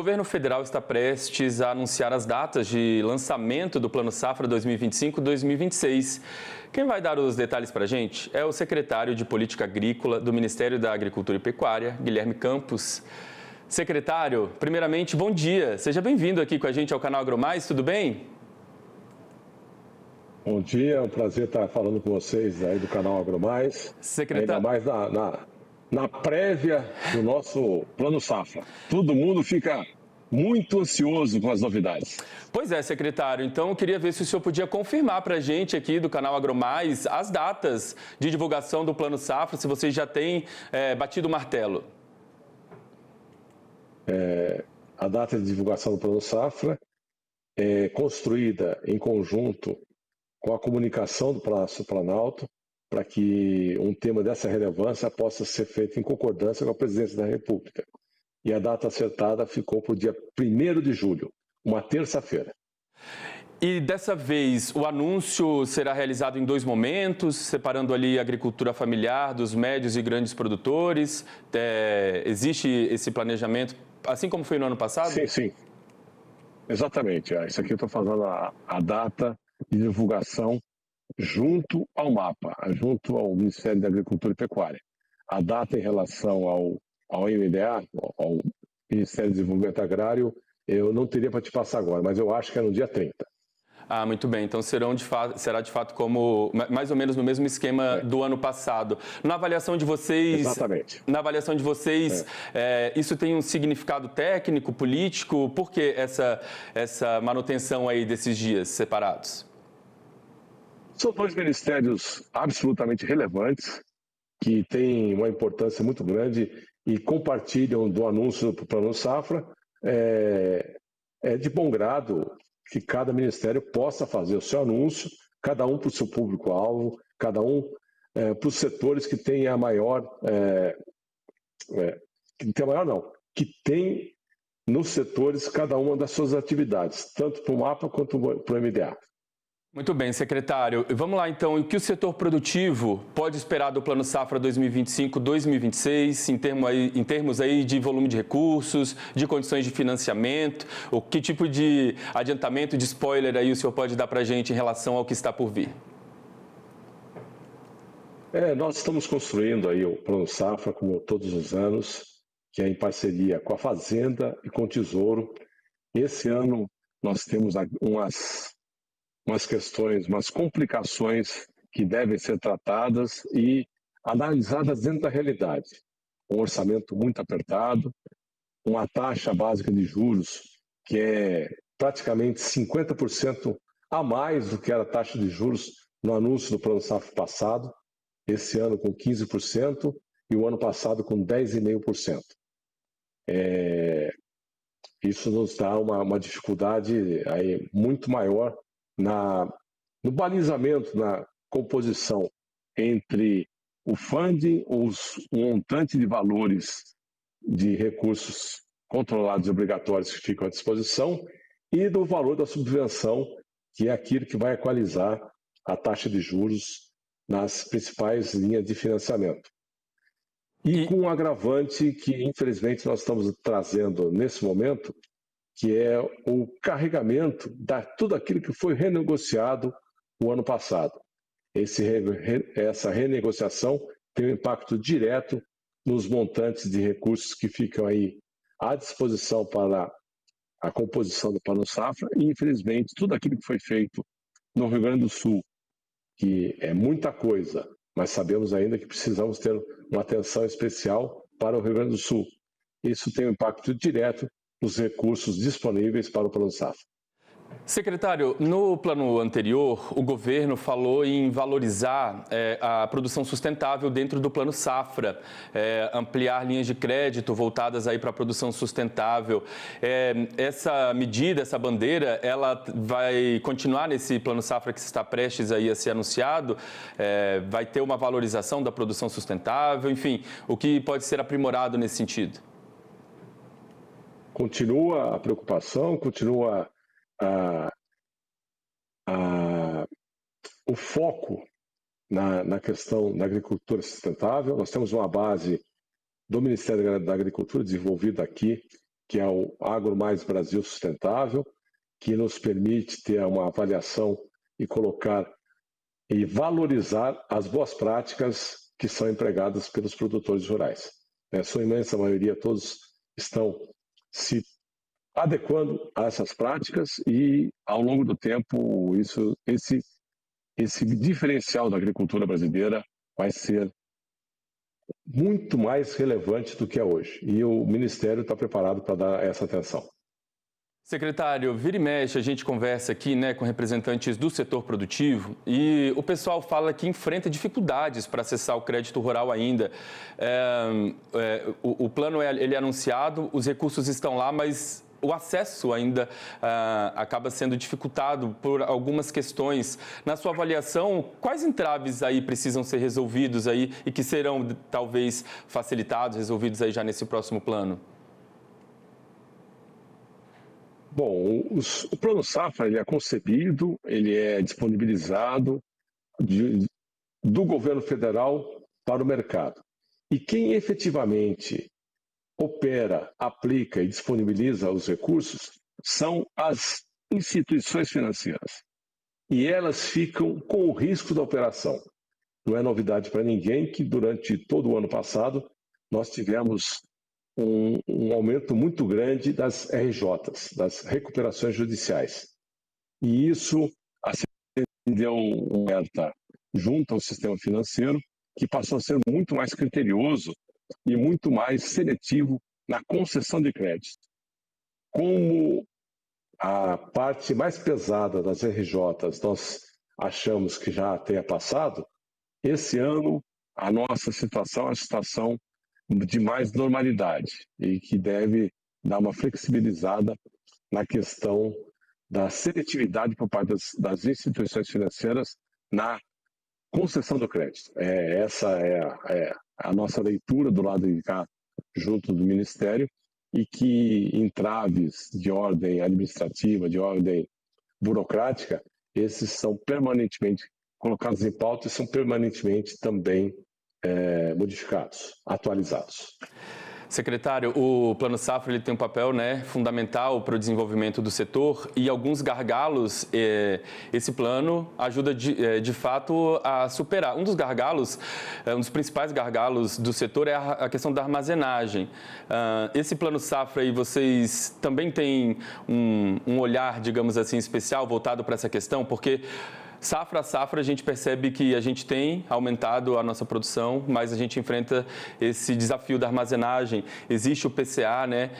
O governo federal está prestes a anunciar as datas de lançamento do Plano Safra 2025-2026. Quem vai dar os detalhes para a gente é o secretário de Política Agrícola do Ministério da Agricultura e Pecuária, Guilherme Campos. Secretário, primeiramente, bom dia. Seja bem-vindo aqui com a gente ao canal AgroMais, tudo bem? Bom dia, é um prazer estar falando com vocês aí do canal AgroMais. Ainda mais na prévia do nosso Plano Safra. Todo mundo fica muito ansioso com as novidades. Pois é, secretário. Então, eu queria ver se o senhor podia confirmar para a gente aqui do canal AgroMais as datas de divulgação do Plano Safra, se vocês já têm batido o martelo. A data de divulgação do Plano Safra é construída em conjunto com a comunicação do Palácio do Planalto, para que um tema dessa relevância possa ser feito em concordância com a Presidência da República. E a data acertada ficou para o dia 1º de julho, uma terça-feira. E dessa vez, o anúncio será realizado em 2 momentos, separando ali a agricultura familiar dos médios e grandes produtores. Existe esse planejamento, assim como foi no ano passado? Sim. Exatamente. Isso aqui eu estou falando a data de divulgação junto ao MAPA, junto ao Ministério da Agricultura e Pecuária. A data em relação ao MDA, ao Ministério do Desenvolvimento Agrário, eu não teria para te passar agora, mas eu acho que é no dia 30. Ah, muito bem. Então será de fato como mais ou menos no mesmo esquema do ano passado. Na avaliação de vocês, exatamente. Na avaliação de vocês, isso tem um significado técnico, político? Por que essa manutenção aí desses dias separados? São 2 ministérios absolutamente relevantes, que têm uma importância muito grande e compartilham do anúncio do Plano Safra. É de bom grado que cada ministério possa fazer o seu anúncio, cada um para o seu público-alvo, cada um para os setores que têm a maior... que tem nos setores cada uma das suas atividades, tanto para o MAPA quanto para o MDA. Muito bem, secretário. Vamos lá, então. O que o setor produtivo pode esperar do Plano Safra 2025-2026, em termos aí de volume de recursos, de condições de financiamento? Que tipo de adiantamento, de spoiler aí o senhor pode dar para a gente em relação ao que está por vir? Nós estamos construindo aí o Plano Safra, como todos os anos, que é em parceria com a Fazenda e com o Tesouro. Esse ano nós temos umas questões, umas complicações que devem ser tratadas e analisadas dentro da realidade. Um orçamento muito apertado, uma taxa básica de juros que é praticamente 50% a mais do que era a taxa de juros no anúncio do Plano Safra passado, esse ano com 15% e o ano passado com 10,5%. Isso nos dá uma dificuldade aí muito maior no balizamento, na composição entre o funding, o montante de valores de recursos controlados e obrigatórios que ficam à disposição e do valor da subvenção, que é aquilo que vai equalizar a taxa de juros nas principais linhas de financiamento. E com um agravante que, infelizmente, nós estamos trazendo nesse momento, que é o carregamento de tudo aquilo que foi renegociado o ano passado. Essa renegociação tem um impacto direto nos montantes de recursos que ficam aí à disposição para a composição do Plano Safra e, infelizmente, tudo aquilo que foi feito no Rio Grande do Sul, que é muita coisa, mas sabemos ainda que precisamos ter uma atenção especial para o Rio Grande do Sul. Isso tem um impacto direto os recursos disponíveis para o Plano Safra. Secretário, no plano anterior, o governo falou em valorizar a produção sustentável dentro do Plano Safra, ampliar linhas de crédito voltadas aí para a produção sustentável. Essa medida, essa bandeira, ela vai continuar nesse Plano Safra que está prestes aí a ser anunciado? Vai ter uma valorização da produção sustentável? Enfim, o que pode ser aprimorado nesse sentido? Continua a preocupação, continua o foco na questão da agricultura sustentável. Nós temos uma base do Ministério da Agricultura desenvolvida aqui que é o Agro Mais Brasil Sustentável, que nos permite ter uma avaliação e colocar e valorizar as boas práticas que são empregadas pelos produtores rurais. Na sua imensa maioria, todos estão se adequando a essas práticas e, ao longo do tempo, esse diferencial da agricultura brasileira vai ser muito mais relevante do que é hoje. E o Ministério está preparado para dar essa atenção. Secretário, vira e mexe, a gente conversa aqui, né, com representantes do setor produtivo e o pessoal fala que enfrenta dificuldades para acessar o crédito rural ainda. O plano ele é anunciado, os recursos estão lá, mas o acesso ainda acaba sendo dificultado por algumas questões. Na sua avaliação, quais entraves aí precisam ser resolvidos aí e que serão talvez facilitados, resolvidos aí já nesse próximo plano? Bom, o Plano Safra ele é concebido, ele é disponibilizado do governo federal para o mercado. E quem efetivamente opera, aplica e disponibiliza os recursos são as instituições financeiras. E elas ficam com o risco da operação. Não é novidade para ninguém que durante todo o ano passado nós tivemos um aumento muito grande das RJs, das recuperações judiciais. E isso acendeu um alerta junto ao sistema financeiro, que passou a ser muito mais criterioso e muito mais seletivo na concessão de crédito. Como a parte mais pesada das RJs nós achamos que já tenha passado, esse ano a nossa situação é uma situação de mais normalidade e que deve dar uma flexibilizada na questão da seletividade por parte das instituições financeiras na concessão do crédito. Essa é a nossa leitura do lado de cá, junto do Ministério, e que entraves de ordem administrativa, de ordem burocrática, esses são permanentemente colocados em pauta e são permanentemente também modificados, atualizados. Secretário, o Plano Safra ele tem um papel, né, fundamental para o desenvolvimento do setor e alguns gargalos esse plano ajuda de fato a superar. Um dos gargalos, um dos principais gargalos do setor é a questão da armazenagem. Esse Plano Safra aí, vocês também têm um olhar, digamos assim, especial voltado para essa questão, porque safra a safra, a gente percebe que a gente tem aumentado a nossa produção, mas a gente enfrenta esse desafio da armazenagem. Existe o PCA, né?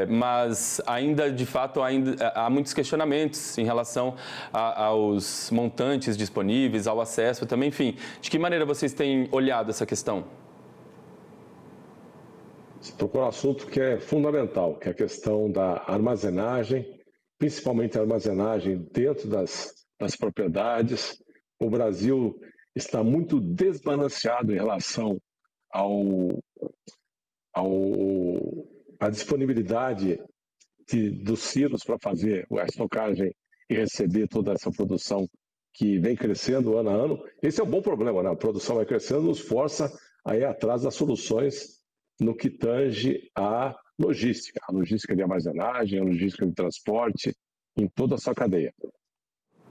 Mas ainda, de fato, há muitos questionamentos em relação aos montantes disponíveis, ao acesso também. Enfim, de que maneira vocês têm olhado essa questão? Você tocou um assunto que é fundamental, que é a questão da armazenagem, principalmente a armazenagem dentro das propriedades. O Brasil está muito desbalanceado em relação à disponibilidade dos silos para fazer a estocagem e receber toda essa produção que vem crescendo ano a ano. Esse é um bom problema, né? A produção vai crescendo, nos força a ir atrás das soluções no que tange a logística de armazenagem, a logística de transporte, em toda a sua cadeia.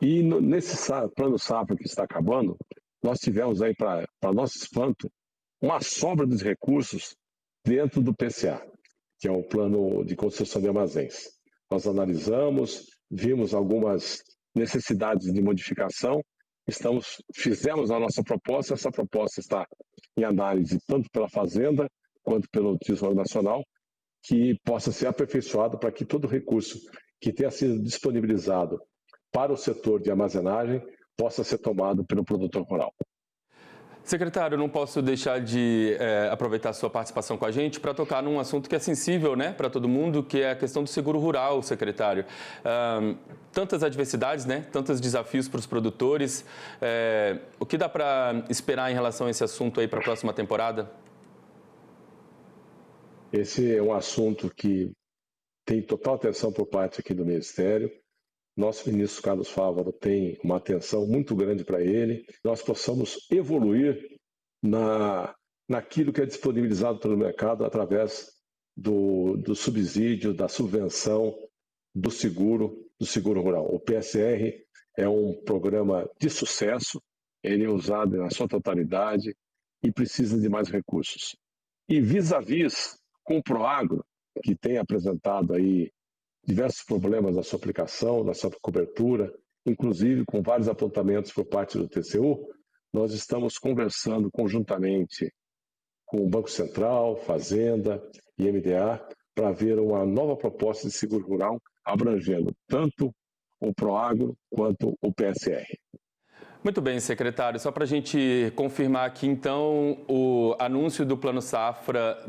E nesse Plano Safra que está acabando, nós tivemos aí, para nosso espanto, uma sobra de recursos dentro do PCA, que é o Plano de Concessão de Armazéns. Nós analisamos, vimos algumas necessidades de modificação, fizemos a nossa proposta, essa proposta está em análise tanto pela Fazenda quanto pelo Tesouro Nacional, que possa ser aperfeiçoado para que todo recurso que tenha sido disponibilizado para o setor de armazenagem possa ser tomado pelo produtor rural. Secretário, não posso deixar de aproveitar a sua participação com a gente para tocar num assunto que é sensível, né, para todo mundo, que é a questão do seguro rural, secretário. Tantas adversidades, né, tantos desafios para os produtores. O que dá para esperar em relação a esse assunto aí para a próxima temporada? Esse é um assunto que tem total atenção por parte aqui do Ministério. Nosso ministro Carlos Fávaro tem uma atenção muito grande para ele. Nós possamos evoluir naquilo que é disponibilizado pelo mercado através do subsídio, da subvenção do seguro rural. O PSR é um programa de sucesso, ele é usado na sua totalidade e precisa de mais recursos. E vis-à-vis com o Proagro, que tem apresentado aí diversos problemas na sua aplicação, na sua cobertura, inclusive com vários apontamentos por parte do TCU, nós estamos conversando conjuntamente com o Banco Central, Fazenda e MDA para ver uma nova proposta de seguro rural abrangendo tanto o Proagro quanto o PSR. Muito bem, secretário. Só para a gente confirmar aqui, então, o anúncio do Plano Safra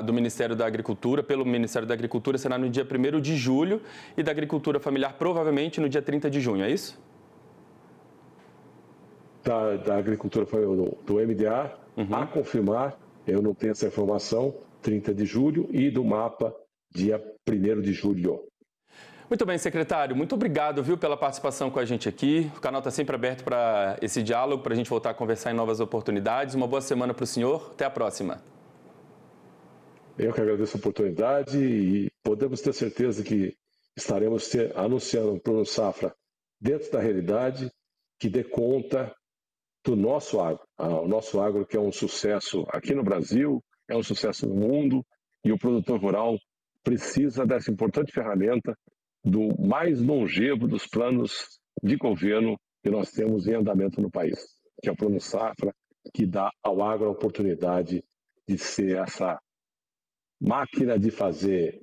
do Ministério da Agricultura, pelo Ministério da Agricultura, será no dia 1º de julho e da Agricultura Familiar, provavelmente, no dia 30 de junho, é isso? Da Agricultura do MDA, a confirmar, eu não tenho essa informação, 30 de julho, e do MAPA, dia 1º de julho. Muito bem, secretário. Muito obrigado, viu, pela participação com a gente aqui. O canal está sempre aberto para esse diálogo, para a gente voltar a conversar em novas oportunidades. Uma boa semana para o senhor. Até a próxima. Eu que agradeço a oportunidade e podemos ter certeza que estaremos anunciando um Plano Safra dentro da realidade que dê conta do nosso agro. O nosso agro que é um sucesso aqui no Brasil, é um sucesso no mundo e o produtor rural precisa dessa importante ferramenta do mais longevo dos planos de governo que nós temos em andamento no país, que é o Plano Safra, que dá ao agro a oportunidade de ser essa máquina de fazer